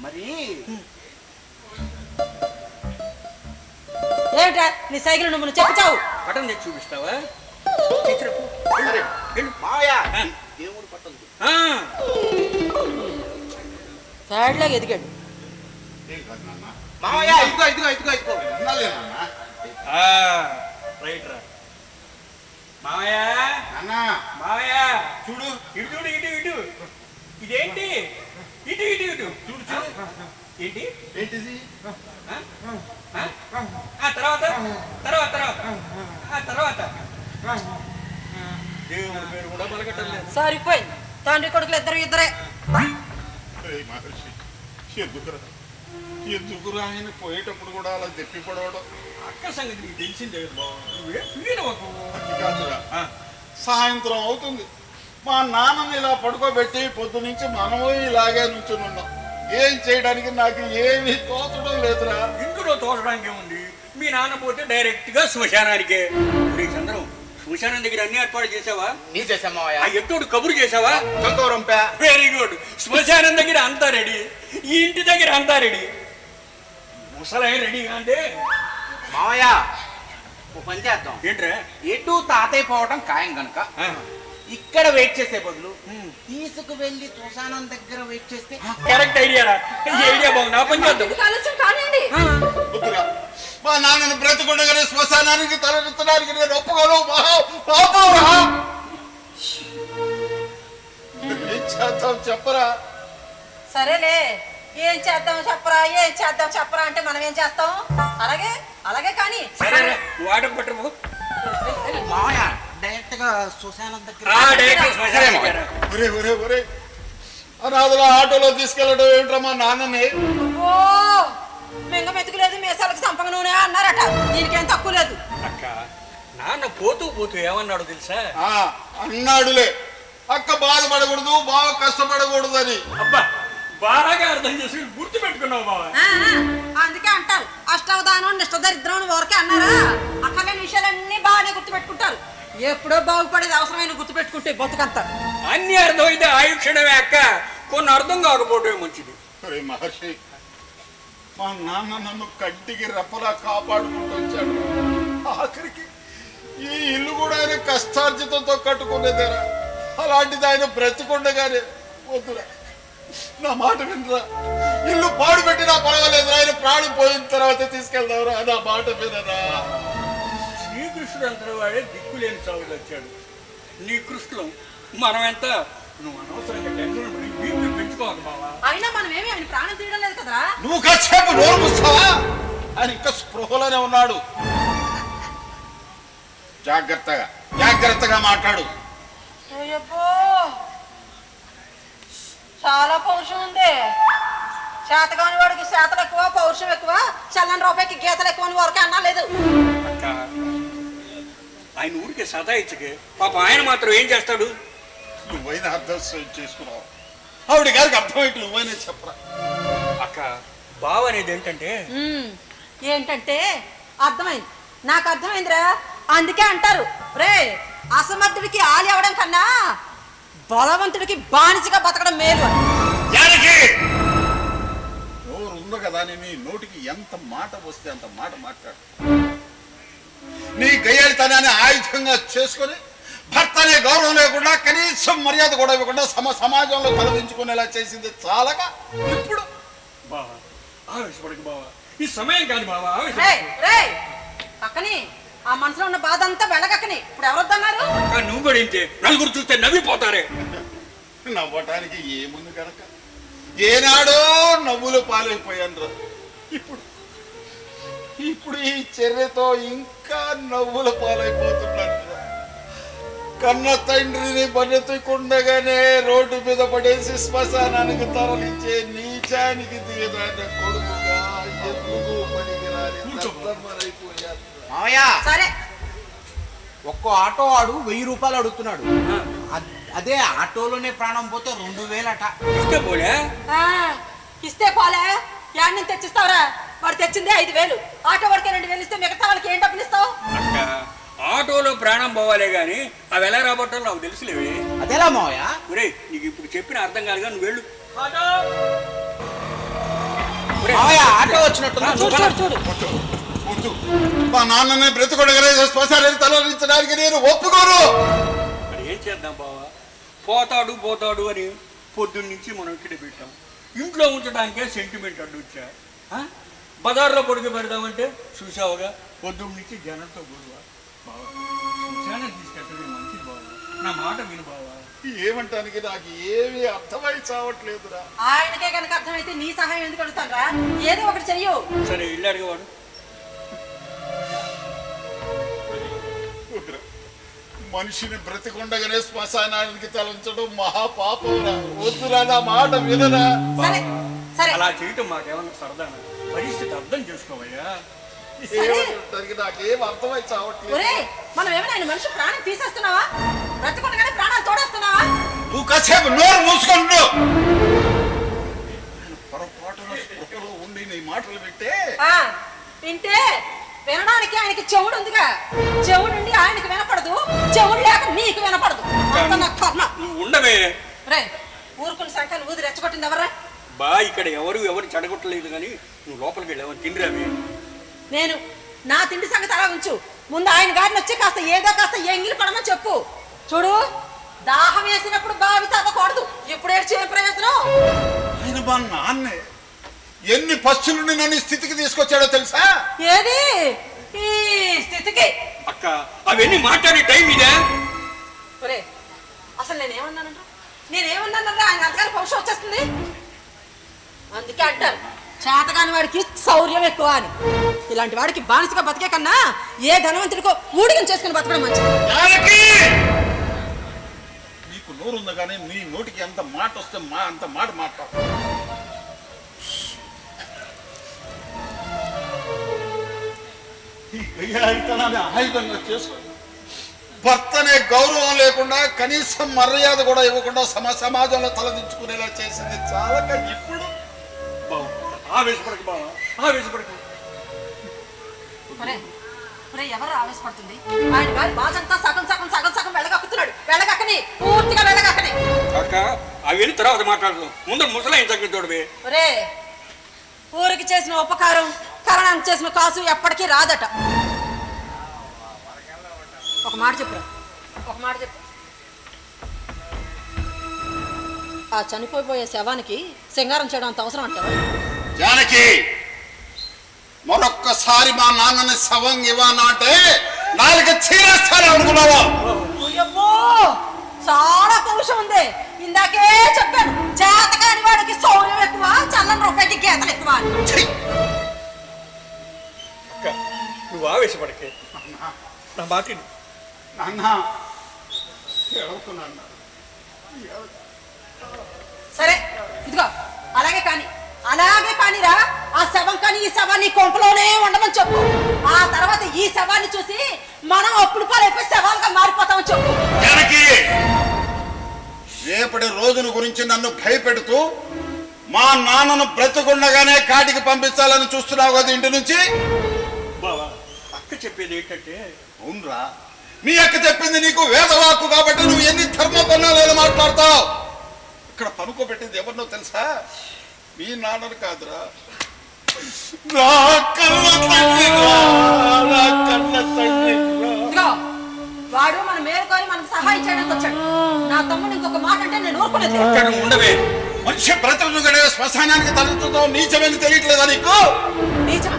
మరి ఏమిటా నీ సైకిల్ నువ్వు చెప్పుచావు. పటం తెచ్చి చూపిస్తావా? మామయ్య దేవుడు పట్టదు. సాడ్లాగా ఎదిగాడు. ఏం కాదు నాన్న, మామయ్య ఇదిగో ఇదిగో ఇదిగో ఇదిగో. వినాలే నాన్న. రైట్ రా మావయ్య. నాన్న మావయ్య చూడు, ఇటు చూడు, ఇటు ఇటు. ఇదేంటి? ఇటు ఇటు ఇటు చూడు చూడు. ఏంటి ఏంటిది? తర్వాత తర్వాత తర్వాత తర్వాత దేవుడి పేరు కూడా పలకట్టలేదు. సరిపోయింది. తండ్రి కొడుకులు ఇద్దరే. రే మహర్షి, ఎందుకురా ఆయన పోయేటప్పుడు కూడా అలా దెప్పి పడవడం? అక్క సంగతి నీకు తెలిసిందే కదా బావ, నువ్వేం ఫీల్ అవ్వకు. అది కాదురా, ఆ, సాయంత్రం అవుతుంది. మా నాన్నని ఇలా పడుకోబెట్టి పొద్దు నుంచి మనము ఇలాగే నుంచున్నాం. ఏం చేయడానికి నాకు ఏమీ తోచడం లేదురా. ఇందులో తోచడానికి ఏముంది, మీ నాన్న పోతే డైరెక్ట్ గా శ్మశానానికే. ఒరేయ్ చంద్రం, శ్మశానం దగ్గర అన్ని ఏర్పాటు చేసావా? నీ చేసాం మావయ్య. ఆ ఎట్టోడు కబురు చేసావా? తొంతూరంపా. Very good. శ్మశానం దగ్గర అంతా రెడీ, ఈ ఇంటి దగ్గర అంతా రెడీ. ముసలాయి రెడీగా అంటే మావయ్య ఓ పని చేద్దాం. ఏంట్రా? ఎటు తాతయ్య పోవటం ఖాయం గనుక ఆ, ఇక్కడ వెయిట్ చేసే బదులు తీసుకు వెళ్ళి శ్మశానం దగ్గర వెయిట్ చేస్తే కరెక్ట్ ఐడియా రా. ఈ ఐడియా బాగుంది, ఆ పని చేద్దాం. ఎందుకు ఆలస్యం కానివ్వండి. వద్దురా, మా నాన్నని బ్రతికుండగానే శ్మశానానికి తలెత్తడానికి నేను ఒప్పుకోను. పాపరా, ఏం చేద్దాం చెప్పరా? సరేలే, ఏం చేద్దాం చెప్పరా అంటే మనం ఏం చేస్తాం? అలాగే అలాగే కానీ సరే నువ్వు ఆటో పట్టరు. మావయ్య డైరెక్ట్ గా శ్మశానం దగ్గర ఒరే ఒరే ఒరే, అనాథల ఆటోలో తీసుకెళ్ళడం ఏంట్రా మా నాన్నని? ఓ మింగ మెతుకులేదు మీసాలకు సంపంగ నూనె అన్నారట. దీనికేం తక్కువ లేదు. అక్క, నాన్న పోతూ పోతూ ఏమన్నాడు తెలుసా? ఆ, అన్నాడులే, అక్క బాధపడకూడదు, బాగా కష్టపడకూడదు అని. అబ్బా, బాగా అర్థం చేసి గుర్తు పెట్టుకున్నావు బావా. అందుకే అంటారు అష్టావధానం నిష్టదరిద్రం అని ఊరకే అన్నారా? అక్కర్లేని విషయాలన్నీ బాగానే గుర్తుపెట్టుకుంటారు. ఎప్పుడో బాగుపడేది అవసరమైన గుర్తుపెట్టుకుంటే బతుకంతా. అన్ని అర్థమైతే ఆయుక్షణమే అక్క, కొన్ని అర్థం కాకపోవటమే మంచిది. ఒరే మహర్షి, మా నాన్న నన్ను కంటికి రెప్పలా కాపాడుకుంటూ వచ్చాడు. ఆఖరికి ఈ ఇల్లు కూడా ఆయన కష్టార్జితంతో కట్టుకునేదేరా. అలాంటిది ఆయన బ్రతికుండగానే వద్దురా, నా మాట వినరా, ఇల్లు పాడు పెట్టినా పర్వాలేదురా, ఆయన ప్రాణం పోయిన తర్వాత తీసుకెళ్దావురా, నా మాట వినరా. శ్రీకృష్ణుడు అంతటి వాడే దిక్కులేని చావులు వచ్చాడు. నీ కృష్ణులం మనం ఎంత, నువ్వు అనవసరంగా టెన్షన్ పడి బీపీ పెంచుకోవాలి బావా. అయినా మనం ఏమి ఆయన ప్రాణం తీయడం లేదు కదరా. నువ్వు కాసేపు నోరు మూస్తావా? ఆయన ఇంకా స్పృహలోనే ఉన్నాడు. జాగ్రత్తగా జాగ్రత్తగా మాట్లాడు. అయ్యబ్బో, చాలా పౌరుషం ఉంది. చేతగాని వాడికి శాతలు ఎక్కువ, పౌరుషం ఎక్కువ, చల్లని రూపాయికి గీతలు ఎక్కువ అని వరకే అన్నా లేదు. అక్క, ఆయన ఊరికే సతాయిచ్చకే, పాప ఆయన మాత్రం ఏం చేస్తాడు? నువ్వైనా అర్థం చేసుకున్నావు, ఆవిడ గారికి అర్థమైతే నువ్వైనా చెప్పరా. అక్క, బావ అనేది ఏంటంటే ఏంటంటే అర్థమైంది, నాకు అర్థమైందిరా. అందుకే అంటారు రే, అసమర్థుడికి ఆలి అవడం కన్నా బలవంతుడికి బానిసగా బతకడం మేలు అని. జానకి, నోరు ఉంది కదా అని నీ నోటికి ఎంత మాట వస్తే అంత మాట మాట్లాడు. నీ గయ్యాళితనాన్ని ఆయుధంగా చేసుకొని భర్త అనే గౌరవం లేకుండా, కనీసం మర్యాద కూడా ఇవ్వకుండా సమాజంలో తలదించుకునేలా చేసింది చాలగా ఇప్పుడు. బావా ఆవేశపడకు బావా, ఈ సమయం కాదు బావా, రే ఆవేశపడకు. రే అక్కని, ఆ మనసులో ఉన్న బాధ అంతా వెళ్ళగక్కని. ఇప్పుడు ఎవరొద్దన్నారు? అక్క, నువ్వు కూడా ఇంతే, నలుగురు చూస్తే నవ్విపోతారే. నవ్వటానికి ఏముంది కనుక, ఏనాడో నవ్వులు పాలైపోయాను రా. ఇప్పుడు ఇప్పుడు ఈ చర్యతో ఇంకా నవ్వుల పాలైపోతున్నాను రా. కన్న తండ్రిని బన్నెత్తుకుండగానే రోడ్డు మీద పడేసి శ్మశానానికి తరలించే నీచానికి దిగదాన్న కొడుకుగా ఎందుకు పనికిరాని దద్దమ్మలైపోయాను. మావయ్య సరే, ఒక్కో ఆటో వాడు 1000 రూపాయలు అడుగుతున్నాడు. అదే ఆటోలోనే ప్రాణం పోతే 2000 అట. ఇస్తే పోలే. ఆ, ఇస్తే పోలే, యాడ్ నుంచి తెచ్చిస్తావురా? వాడు తెచ్చిందే 5000, ఆటో వాడికి 2000 ఇస్తే మిగతా వాళ్ళకి ఏం డబ్బులు ఇస్తావు? అక్క, ఆటోలో ప్రాణం పోవాలే గాని అవి ఎలా రాబట్టాలో నాకు తెలుసులేవే. అదేలా మావయ్య? ఒరేయ్, నీకు ఇప్పుడు చెప్పిన అర్థం కాదుగా, నువ్వు వెళ్ళు. మావయ్య ఆటో వచ్చినట్టు చూడు చూడు వద్దు, వద్దు. మా నాన్నని బ్రతికొడగలే శ్మశానాన్ని తరలించడానికి నేను ఒప్పుకోను. మరి ఏం చేద్దాం బావా, పోతాడు పోతాడు అని పొద్దున్న నుంచి మనం ఇక్కడ పెట్టాం. ఇంట్లో ఉంచడానికే సెంటిమెంట్ అడ్డొచ్చా. బజార్లో పొడుగు పెడదామంటే చూసావుగా, పొద్దున్న నుంచి జనంతో గొడవ. బావా, శ్మశానం తీసుకెళ్ళడం మంచిది బావా, నా మాట విను బావా. ఏమంటానికి నాకు ఏమీ అర్థమై చావట్లేదురా. ఆయనకే కనుక అర్థమైతే నీ సహాయం ఎందుకు అడుగుతానరా? ఏదో ఒకటి చెయ్యు. సరే ఇల్లు అడిగేవాడు. మనిషిని బ్రతికుండగానే శ్మశానానికి తలంచడం మహాపాపంరా. వద్దురా, నా మాట వినరా. సరే సరే, అలా చేయటం మాకేమన్నా సరదానా? పరిస్థితి అర్థం చేసుకోవయ్యా. సరే. ఏమంటానికి నాకేం అర్థమై చావట్లేదు. ఒరే మనం ఏమైనా ఆయన మనిషి ప్రాణం తీసేస్తున్నావా? బ్రతకుండగానే ప్రాణాలు తోడేస్తున్నావా? నువ్వు కాసేపు నోరు మూసుకుంటు. పొరపాటున స్పృహలో ఉండి నీ మాటలు వింటే వింటే వినడానికి ఆయనకి చెవుడు ఉందిగా, చెవుడుండి ఆయనకి వినపడదు, చెవుడు లేక నీకు వినపడదు. అంత నా కర్మ. నువ్వు ఉండవే. రే ఊరుకున్న సంఖ్యను ఊది రెచ్చగొట్టింది ఎవరా? బా ఇక్కడ ఎవరు చెడగొట్టలేదు కానీ నువ్వు లోపలికి వెళ్ళావని తిండిరావి. నేను నా తిండి సంగతి అలా ఉంచు. ముందు ఆయన గారిని వచ్చి కాస్త ఏదో కాస్త ఎంగిలి పడమని చెప్పు. చూడు దాహం వేసినప్పుడు బావి తవ్వకూడదు. ఇప్పుడు ఏడ్చి ఏం ప్రయోజనం? ఆయన మా నాన్నే ఎన్ని పస్తుల నుండి నన్ను ఈ స్థితికి తీసుకొచ్చాడో తెలుసా? ఏది ఈ స్థితికి? అక్క అవన్నీ మాట్లాడే టైం ఇదే. ఒరే అసలు నేనేమన్నానంటే ఆయన అంతగానే పౌరుషం వచ్చేస్తుంది. అందుకే అంటారు చేతగాని వాడికి శౌర్యం ఎక్కువ అని. ఇలాంటి వాడికి బానిసగా బతికే కన్నా ఏ ధనవంతుడికో ఊడిగం చేసుకుని బతకడం మంచిది. నీకు నోరుంది కానీ నీ నోటికి ఎంత మాట వస్తే అంత మాట మాట్లాడు. ఈ గయ్యాళితనాన్ని ఆయుధంగా చేసుకో. భర్తనే గౌరవం లేకుండా కనీసం మర్యాద కూడా ఇవ్వకుండా సమాజంలో తలదించుకునేలా చేసింది చాలక ఇప్పుడు ఆవేశపడకు బావా, ఆవేశపడకు. ఎవరు ఆవేశపడుతుంది? ఆయన గారి బాధంతా సగం వెళ్ళగక్కుతున్నాడు. వెళ్ళగక్కని పూర్తిగా వెళ్ళగక్కని. అక్క అవన్నీ తర్వాత మాట్లాడదు, ముందు ముసలాయన తగ్గి చూడవే. ఒరే ఊరికి చేసిన ఉపకారం కరణానికి చేసిన కాసు ఎప్పటికీ రాదట. ఒక మాట చెప్పు. ఆ చనిపోయిపోయే శవానికి సింగారం చేయడం అంత అవసరం అంటావా? జానకి మరొక్కసారి మా నాన్నని శవం ఇవ్వనంటే నాలుగు చీరేస్తాను అనుకున్నావా? చాలా పౌరుషం ఉంది. ఇందాకే చెప్పాను చేతకాని వాడికి శౌర్యం ఎక్కువ, చల్లని రూపాయికి గీతలు ఎక్కువ. అక్క నువ్వు ఆవేశపడకే, నా మాట నాన్న ఎడుతున్నాను. సరే ఇదిగో అలాగే కానిరా. ఆ శవం కానీ ఈ శవాన్ని కొంపలోనే ఉండమని చెప్పు. ఆ తర్వాత ఈ శవాన్ని చూసి మనం అప్పుడు పాలైపోయి శవాలుగా మారిపోతామని చెప్పు. రేపటి రోజున గురించి నన్ను భయపెడుతూ మా నాన్నను బ్రతుకుండగానే కాటికి పంపించాలని చూస్తున్నావు కదా ఇంటి నుంచి. బావా అక్క చెప్పేది ఏంటంటే, అవునరా మీ అక్క చెప్పింది నీకు వేదవాక్కు కాబట్టి నువ్వు ఎన్ని ధర్మపన్నాలు మాట్లాడతావు. ఇక్కడ పనుకోబెట్టింది ఎవరినో తెలుసా? మీ నాన్నను కాదురా, నా కన్న తండ్రి. వాడు మన మేలుకొని మనకు సహాయం చేయడానికి వచ్చాడు. నా తమ్ముడు ఇంకొక మాట అంటే నేను ఊరుకునేది. ఉండవే. మనిషి బ్రతుకునే శ్మశానానికి తలెత్తుతో నీచమని తెలియట్లేదా నీకు? నీచం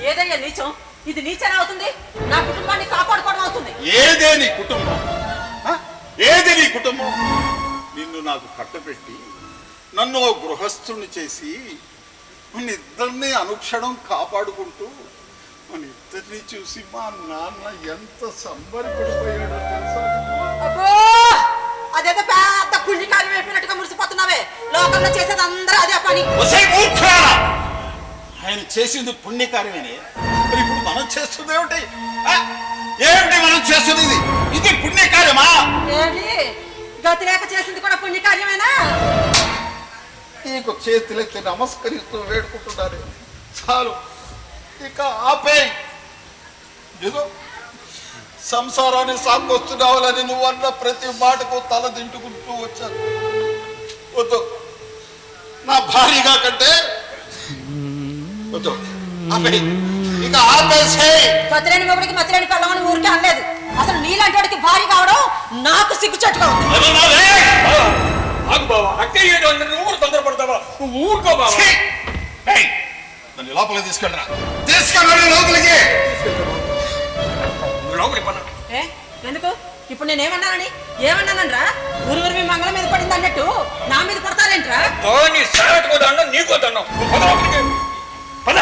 ఏదయ్యా నీచం? ఇది నీచనే అవుతుంది, నా కుటుంబాన్ని కాపాడుకోవడం అవుతుంది. ఏదే నీ కుటుంబం? ఏది నీ కుటుంబం? నిన్ను నాకు కట్టబెట్టి నన్ను గృహస్థుని చేసి మన ఇద్దరిని అనుక్షణం కాపాడుకుంటూ మన ఇద్దరిని చూసి మా నాన్న ఎంత సంబరపడిపోయాడో తెలుసా? అబ్బో అదేదో పెద్ద పుణ్యకార్యం అయిపోయినట్టుగా మురిసిపోతున్నావే. లోకంలో చేసేది అందరూ అదే పని. ఆయన చేసింది పుణ్యకార్యమేనే, మరి ఇప్పుడు మనం చేస్తుంది ఏమిటి? మనం చేస్తుంది ఇది పుణ్యకార్యమా? ఏంటి గతి లేక చేసింది కూడా పుణ్యకార్యమేనా? నీకు చేతులెత్తి నమస్కరిస్తూ వేడుకుంటున్నారు. చాలు ఇక ఆపే. ఏదో సంసారాన్ని సాగొస్తున్నావులని నువ్వు అన్న ప్రతి మాటకు తల దింటుకుంటూ వచ్చాను. వద్దు, నా భార్యగా కంటే వద్దు, ఆపే. ఇక ఆపేసే. మతిలేని మొగుడికి మతిలేని పెళ్ళమని ఊరికే అనలేదు. అసలు నీలాంటి వాడికి భార్య కావడం నాకు సిగ్గుచెట్టుగా ఉంది. నువ్వు తొందరపడతావా? నువ్వు ఊరుకో బావా. నన్ను లోపలికి తీసుకెళ్ళరా, తీసుకెళ్ళండి లోపలికి. ఎందుకు ఇప్పుడు నేను ఏమన్నానరా? ఊరు మీ మంగళం మీద పడింది అన్నట్టు నా మీద పడతారేంట్రా? నీకో దండం. పద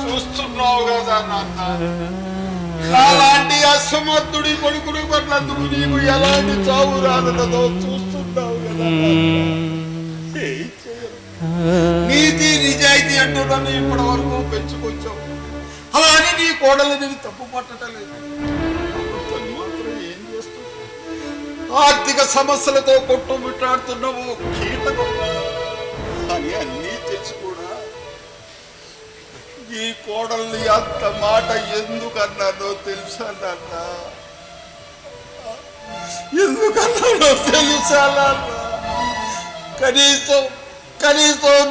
చూస్తున్నావు కదా నాన్న, అలాంటి అసమర్థుడి కొడుకుని పట్లందుకు నీకు ఎలాంటి చావు రానున్నదో చూస్తున్నావు కదా. ఏం చేయను? నీతి నిజాయితీ అంటూ నన్ను ఇప్పటి వరకు పెంచుకొచ్చావు. అలా అని నీ కోడలు నేను తప్పు పట్టడం లేదు. తను మాత్రం ఏం చేస్తావు? ఆర్థిక సమస్యలతో కొట్టుమిట్టాడుతున్నావు కీటకం అని అన్నీ తెలిసి కూడా ఈ కోడల్ని అంత మాట ఎందుకన్నానో తెలుసా నాన్న? ఎందుకన్నానో తెలుసా నాన్న? కనీసం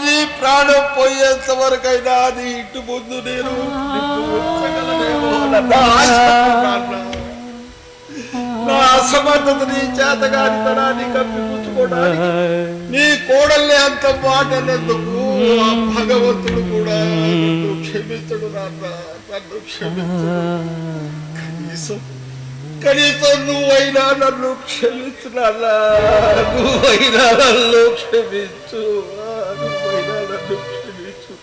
నీ ప్రాణం పోయేంత వరకైనా నీ ఇంటి ముందు నేను నిన్ను ఉంచగలనేమో అన్న ఆశ. నా అసమర్థతని చేతగానితనాన్ని కప్పిపుచ్చుకోవడానికి నీ కోడల్ని అంత మాటలెందుకు? ఆ భగవంతుడు కూడా నన్ను క్షమించడు నాన్న, నన్ను క్షమించడు. కనీసం నువ్వైనా నన్ను క్షమించు నాన్న, నువ్వైనా నన్ను క్షమించు, నువ్వైనా నన్ను క్షమించు.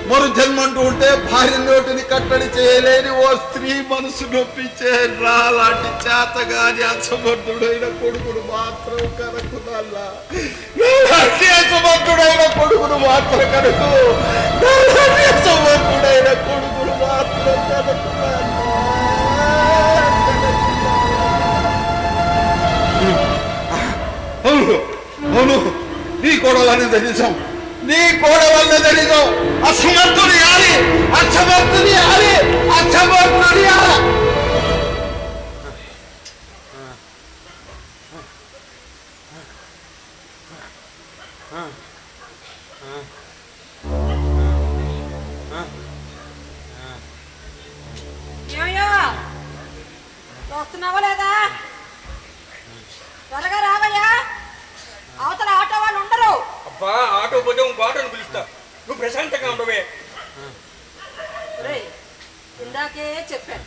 మరు జన్మంటూ ఉంటే భార్య నోటిని కట్టడి చేయలేని ఓ స్త్రీ మనసు నొప్పించే రాలాంటి చేతగాని అసమర్థుడైన కొడుకును మాత్రం కనుకు నాన్న. అసమర్థుడైన కొడుకును మాత్రం కనుకు, అసమర్థుడైన కొడుకును మాత్రం కనుకు అవును, నీ కోడలని తెలిసాం, నీ కోడవల్ని తెలిసాం. అసమర్థుడి ఆలి, అసమర్థుడి ఆలి, అసమర్థుడి ఆలి. ఏమయ్యా వస్తున్నావా లేదా? త్వరగా రావయ్యా, అవతల ఆటో వాళ్ళు ఉండరు. అబ్బా ఆటో పోతే బాటను పిలుస్తా, నువ్వు ప్రశాంతంగా ఉండవే. ఇందాకే చెప్పాను,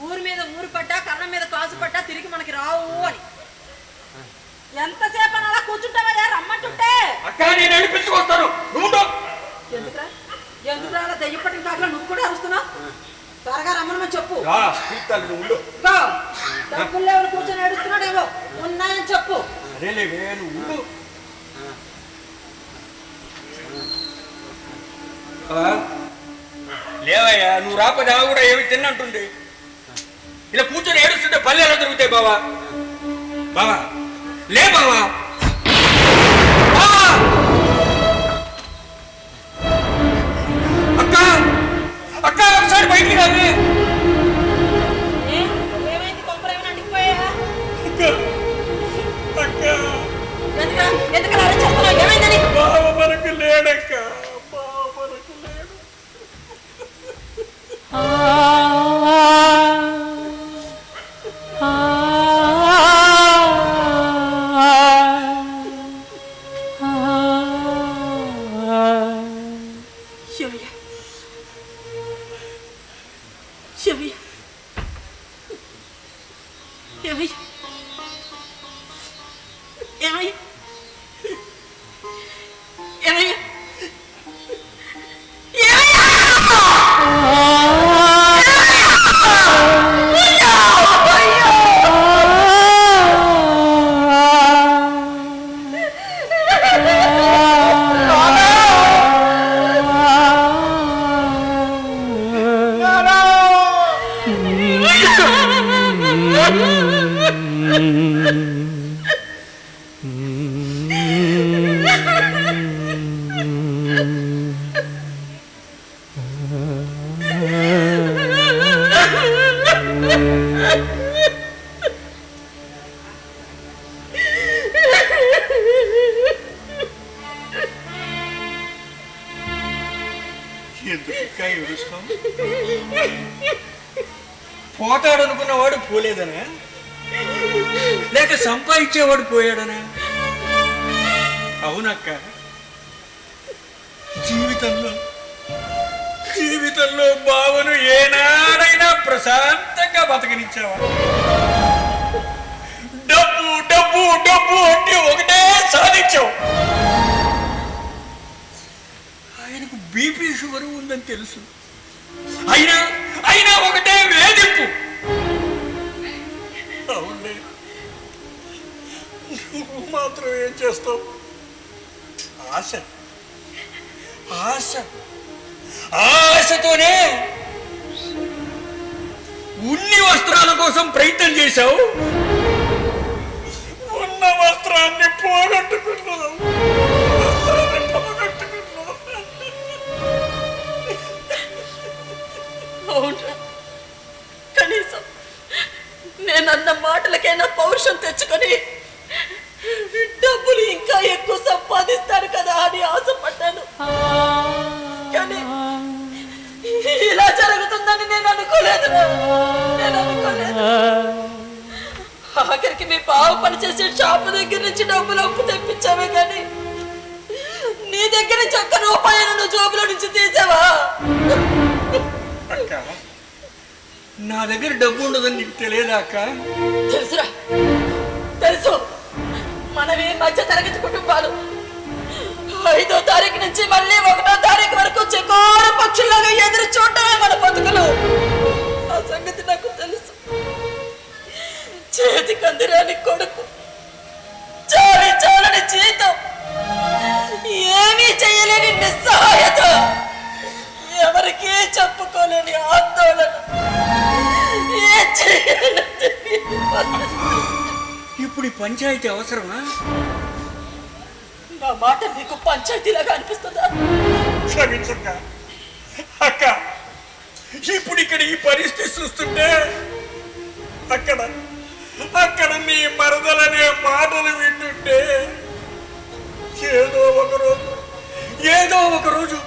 ఊరి మీద ఊరు పడ్డా కన్నం మీద కాసు పడ్డా తిరిగి మనకి రావు అని. ఎంతసేపు అని అలా కూర్చుంటావయ్యా? రమ్మంటుంటే. అక్క నేను నడిపించుకొస్తాను, నువ్వు ఎందుకురా అలా దయ్యపట్టిన కాకలా నువ్వు కూడా అరుస్తున్నావు? త్వరగా రమ్మని చెప్పు. డబ్బులు లేవని కూర్చొని ఏడుస్తున్నాడేమో, ఉన్నాయని చెప్పు. అదేలేవే నువ్వు లేవయ్యా, నువ్వు రాకపోతే ఆమె కూడా ఏమి తిన్నంటుంది. ఇలా కూర్చొని ఏడుస్తుంటే పళ్ళు ఎలా దొరుకుతాయి బావా? బావా లే బావా. అక్క అక్క ఒకసారి బయటికి రావే. ఏమైంది? కొంపలు ఏమైనా అంటిపోయా? ఎందుకలా అరిచేస్తున్నావు? ఏమైందని? బావ మనకు లేడక్క, బావ మనకు లేడు. పోతాడు అనుకున్నవాడు పోలేదనా, లేక సంపాదించేవాడు పోయాడనా? అవునక్క, జీవితంలో బావను ఏనాడైనా ప్రశాంతంగా బతకనిచ్చావా? డబ్బు డబ్బు డబ్బు అంటే ఒకటే సాధించావు. ఆయనకు బీపీ షుగర్ ఉందని తెలుసు. అయినా అయినా ఒకటే వేధింపు. అవునే, నువ్వు మాత్రం ఏం చేస్తావు? ఆశ ఆశ ఆశతోనే ఉన్ని వస్త్రాల కోసం ప్రయత్నం చేశావు. ఉన్న వస్త్రాన్ని పోగొట్టుకున్నావు. అవునా, కనీసం నేనన్న మాటలకైనా పౌరుషం తెచ్చుకొని డబ్బులు ఇంకా ఎక్కువ సంపాదిస్తారు కదా అని ఆశపడ్డాను. కానీ ఇలా జరుగుతుందని నేను అనుకోలేదు. ఆఖరికి మీ బావ పనిచేసే షాపు దగ్గర నుంచి డబ్బులు అప్పు తెప్పించావే కానీ నీ దగ్గర నుంచి ఒక్క రూపాయలు నువ్వు జోబులో నుంచి తీసావా? అక్క, నా దగ్గర డబ్బు ఉండదని నీకు తెలియదా అక్క? తెలుసురా, తెలుసు. మనవి మధ్య తరగతి కుటుంబాలు 5వ తారీఖు నుంచి మళ్ళీ 1వ తారీఖు వరకు చెకోర పక్షుల్లాగా ఎదురు చూడటమే మన బతుకులు. ఆ సంగతి నాకు తెలుసు. చేతికి అందిరాని కొడుకు, చాలి చాలని జీతం, ఏమీ చేయలేని నిస్సహాయత, ఎవరికీ చెప్పుకోలేని ఆందోళన, ఏ చేయాలో తెలియదు. ఇప్పుడు ఈ పంచాయతీ అవసరమా? నా మాట నీకు పంచాయతీలాగా అనిపిస్తుందా? క్షమించక్క. అక్క, ఇప్పుడు ఇక్కడ ఈ పరిస్థితి చూస్తుంటే అక్కడ అక్కడ నీ మరదలనే మాటలు వింటుంటే ఏదో ఒక రోజు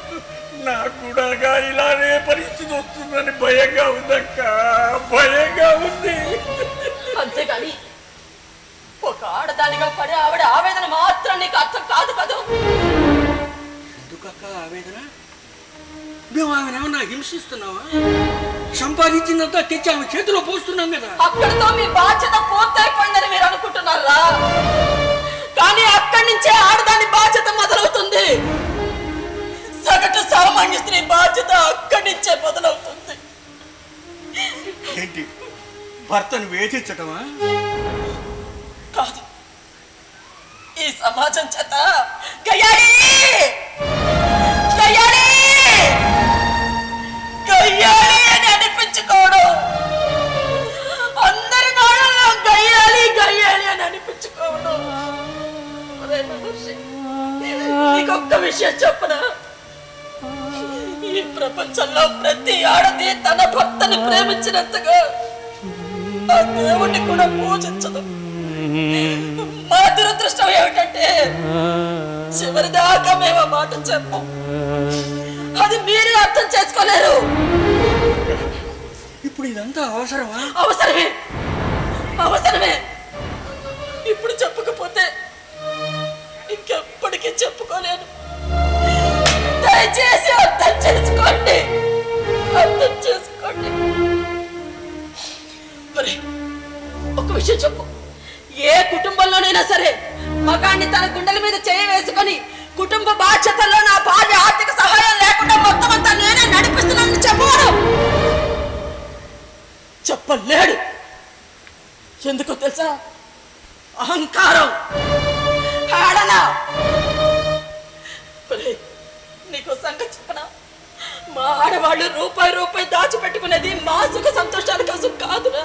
నాకు కూడా ఇలానే పరిస్థితి వస్తుందని భయంగా ఉందక్క, భయంగా ఉంది. అంతేగాని ఒక ఆడదానిగా పడే ఆవిడ ఆవేదన మాత్రం నీకు అర్థం కాదు కదూ. ఎందుకక్క ఆవేదన? మేము ఆమెనేమన్నా హింసిస్తున్నావా? సంపాదించిందంతా తెచ్చి ఆమె చేతిలో పోస్తున్నాం కదా. అక్కడితో మీ బాధ్యత పూర్తయిపోయిందని మీరు అనుకుంటున్నారా? కానీ అక్కడి నుంచే ఆడదాని బాధ్యత మొదలవుతుంది. సగటు సామాన్య స్త్రీ బాధ్యత అక్కడి నుంచే మొదలవుతుంది. ఏంటి, భర్తను వేధించటమా? కాదు, ఈ సమాజం చేత గయ్యాళి గయ్యాళి గయ్యాళి అని అనిపించుకోవడం, అందరి నాళ్ళలో గయ్యాళి గయ్యాళి అని అనిపించుకోవడం. నీకొక్క విషయం చెప్పనా? ఈ ప్రపంచంలో ప్రతి ఆడది తన భర్తని ప్రేమించినంతగా ఆ దేవుణ్ణి కూడా పూజించదు. మా దురదృష్టం ఏమిటంటే చివరిదాకా మేము ఆ మాట చెప్పం. అది మీరు అర్థం చేసుకోలేరు. ఇప్పుడు ఇదంతా అవసరమా? అవసరమే, అవసరమే. ఇప్పుడు చెప్పకపోతే ఇంకెప్పటికీ చెప్పుకోలేను. దయచేసి అర్థం చేసుకోండి, అర్థం చేసుకోండి. మరి ఒక విషయం చెప్పు, ఏ కుటుంబంలోనైనా సరే మగాన్ని తన గుండెల మీద చేయి వేసుకొని కుటుంబ బాధ్యతల్లో నా భార్య ఆర్థిక సహాయం లేకుండా మొత్తం అంతా నేనే నడిపిస్తున్నానని చెప్పవాడు చెప్పలేడు. ఎందుకో తెలుసా? అహంకారం, ఆడన. నీకు సంగతి చెప్పనా? మా ఆడవాళ్ళు రూపాయి దాచిపెట్టుకునేది మా సుఖ సంతోషాల కోసం కాదురా.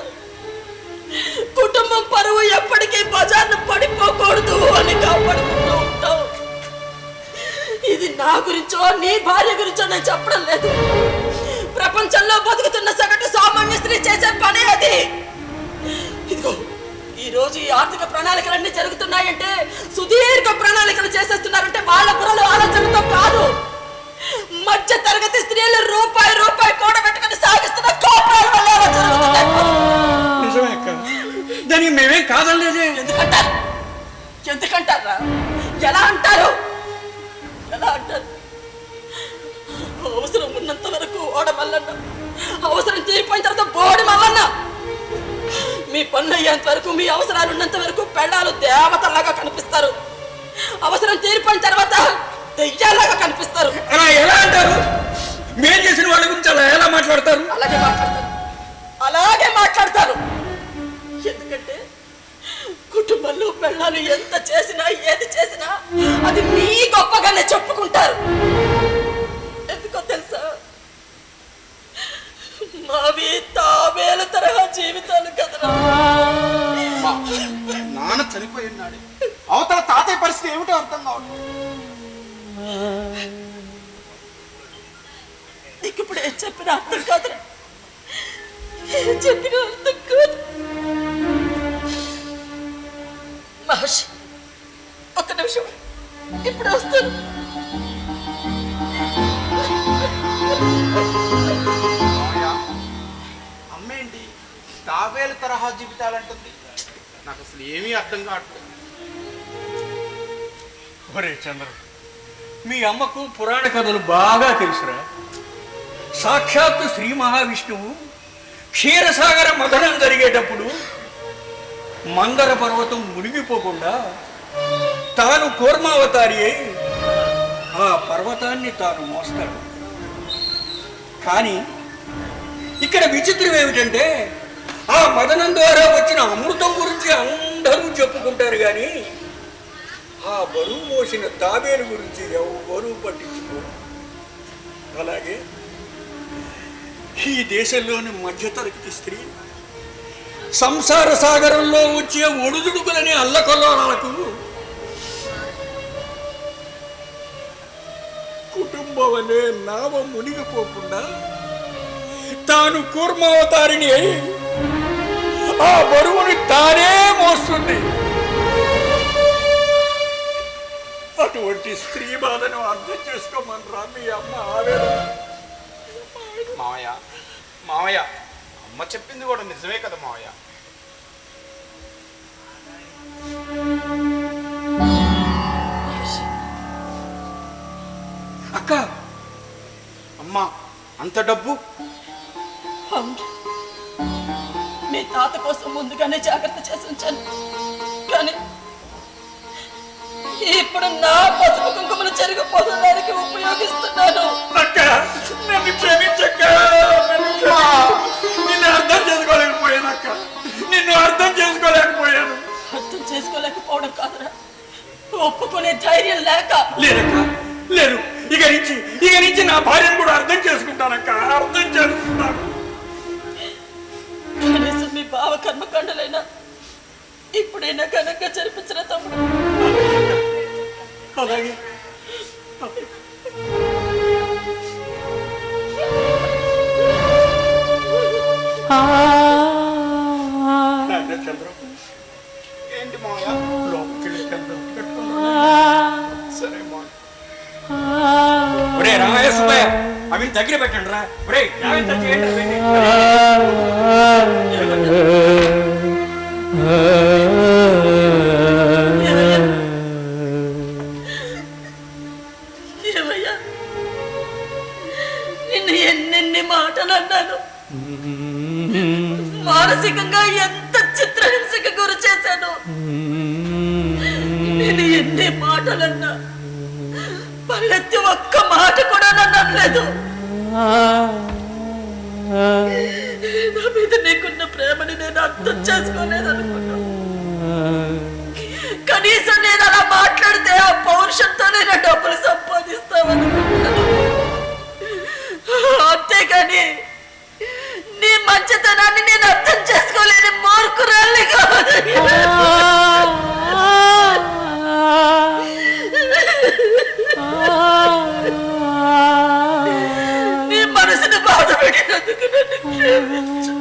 కుటుంబం పరువు ఎప్పటికీ బజార్ను పడిపోకూడదు అని కాపాడుకుంటూ ఉంటావు. ఇది నా గురించో నీ భార్య గురించో నేను చెప్పడం లేదు. ప్రపంచంలో బతుకుతున్న సగటు సామాన్య స్త్రీ చేసే పనే అది. ఇదిగో ఈ రోజు ఈ ఆర్థిక ప్రణాళికలన్నీ జరుగుతున్నాయంటే, సుదీర్ఘ ప్రణాళికలు చేసేస్తున్నారంటే వాళ్ళ బుర్రలు ఆలోచనతో కాదు. మధ్య తరగతి స్త్రీలు రూపాయి కూడబెట్టుకుని సాగిస్తున్న కోపాల వల్ల అలా జరుగుతున్నాయి. నిజమే అక్క, దానికి మేమేం కాదలేదే. ఎందుకంటారా? ఎలా అంటారు? ఎలా అంటారు? అవసరం ఉన్నంత వరకు ఓడ మల్లన్న, అవసరం తీరిపోయిన తర్వాత బోడి మల్లన్న. మీ పనులు అయ్యేంత వరకు, మీ అవసరాలు ఉన్నంత వరకు పెళ్ళాలు దేవతలాగా కనిపిస్తారు. అవసరం తీరిపోయిన తర్వాత దెయ్యాలాగా కనిపిస్తారు. అలా ఎలా అంటారు? మేం చేసిన వాళ్ళ గురించి అలా ఎలా మాట్లాడతారు? అలాగే మాట్లాడతారు. ఎందుకంటే కుటుంబంలో పెళ్ళాలు ఎంత చేసినా ఏది చేసినా అది మీ గొప్పగానే చెప్పుకుంటారు. ఎందుకో తెలుసా, మావి తాబేల తరహా జీవితాలు కదరా. నాన్న చనిపోయి ఉన్నాడు, అవతల తాతయ్య పరిస్థితి ఏమిటో అర్థం కావట్లేదు. నీకు ఇప్పుడు ఏం చెప్పినా అర్థం కాదురా, ఏం చెప్పినా అర్థం కాదు. మహర్షి, ఒక్క నిమిషం, ఇప్పుడు వస్తాను. అమ్మేంటి తాబేలు తరహా జీవితాలు అంటుంది? నాకు అసలు ఏమీ అర్థం కావట్లేదు. ఒరే చంద్ర, మీ అమ్మకు పురాణ కథలు బాగా తెలుసురా. సాక్షాత్తు శ్రీ మహావిష్ణువు క్షీరసాగర మథనం జరిగేటప్పుడు మందర పర్వతం మునిగిపోకుండా తాను కూర్మావతారి అయి ఆ పర్వతాన్ని తాను మోస్తాడు. కానీ ఇక్కడ విచిత్రం ఏమిటంటే, ఆ మదనం ద్వారా వచ్చిన అమృతం గురించి అందరూ చెప్పుకుంటారు, కానీ ఆ బరువు మోసిన తాబేలు గురించి ఎవరు పట్టించుకోరు. అలాగే ఈ దేశంలోని మధ్యతరగతి స్త్రీ సంసార సాగరంలో వచ్చే ఒడుదుడుకులని అల్లకొల్లాలకు కుటుంబం అనే నావ మునిగిపోకుండా తాను కూర్మావతారిని అయి ఆ బరువుని తానే మోస్తుంది. అటువంటి స్త్రీ బాధను అర్థం చేసుకోమనరా మీ అమ్మ ఆవేదన. మావయ్య మావయ్య, అమ్మ చెప్పింది కూడా నిజమే కదా మావయ్య. అక్క, అమ్మా అంత డబ్బు? అవును, మీ తాత కోసం ముందుగానే జాగ్రత్త చేసి ఉంచాను. కానీ ఇప్పుడు నా పసుపు కుంకుమలు చెరిగిపోవడానికి ఉపయోగిస్తున్నాను. అక్క, నన్ను క్షమించక్క. నిన్ను అర్థం చేసుకోలేకపోయాను అక్క, నిన్ను అర్థం చేసుకోలేకపోయాను. అర్థం చేసుకోలేకపోవడం కాదురా, ఒప్పుకునే ధైర్యం లేక. లేదక్క, లేదు. ఇక నుంచి నా భార్యను కూడా అర్థం చేసుకుంటానక్క, అర్థం చేసుకుంటాను. కనీసం మీ బావ కర్మకాండలైనా ఇప్పుడైనా ఘనంగా జరిపించిన తమ్ముడు. అలాగే చంద్ర, ఏంటి మావయ్య? లోపలికి వెళ్దాం. సరే మావయ్య. ఒరే రామయ్య, సుబ్బయ్య, అవి దగ్గర పెట్టండి రా. ఒరే జాగ్రత్త చేయండి. ఏమయ్యా, నిన్ను ఎన్నెన్ని మాటలు అన్నాను, మానసికంగా ఎంత చిత్రహింసకు గురి చేశాను. నేను ఎన్ని మాటలన్నా పల్లెత్తి ఒక్క మాట కూడా నన్ను అనలేదు. నా మీద నీకున్న ప్రేమని నేను అర్థం చేసుకోలేదనుకున్నా. కనీసం నేను అలా మాట్లాడితే ఆ పౌరుషంతోనే నా డబ్బులు సంపాదిస్తావనుకున్నాను. అంతేగాని నీ మంచితనాన్ని నేను అర్థం చేసుకోలేని మూర్ఖురాల్ని కాదు. నీ మనసుని బాధ పెట్టినందుకు నన్ను క్షమించు,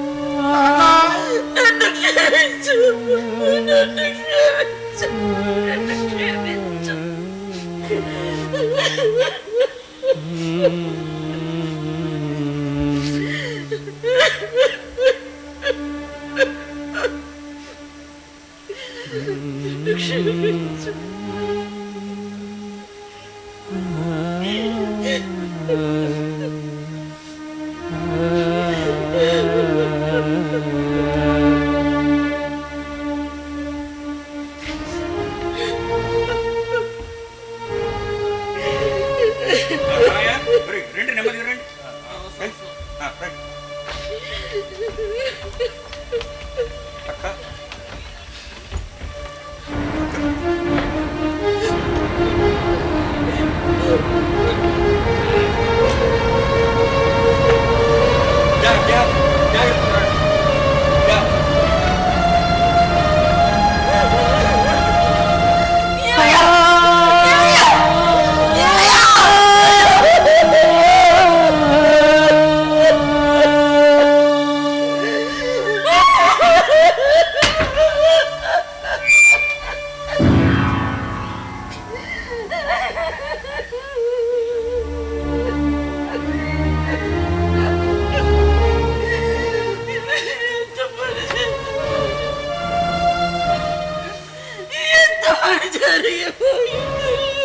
నన్ను క్షమించు, నన్ను క్షమించు, నన్ను క్షమించు. క్షమించు. జరిగిపోయింది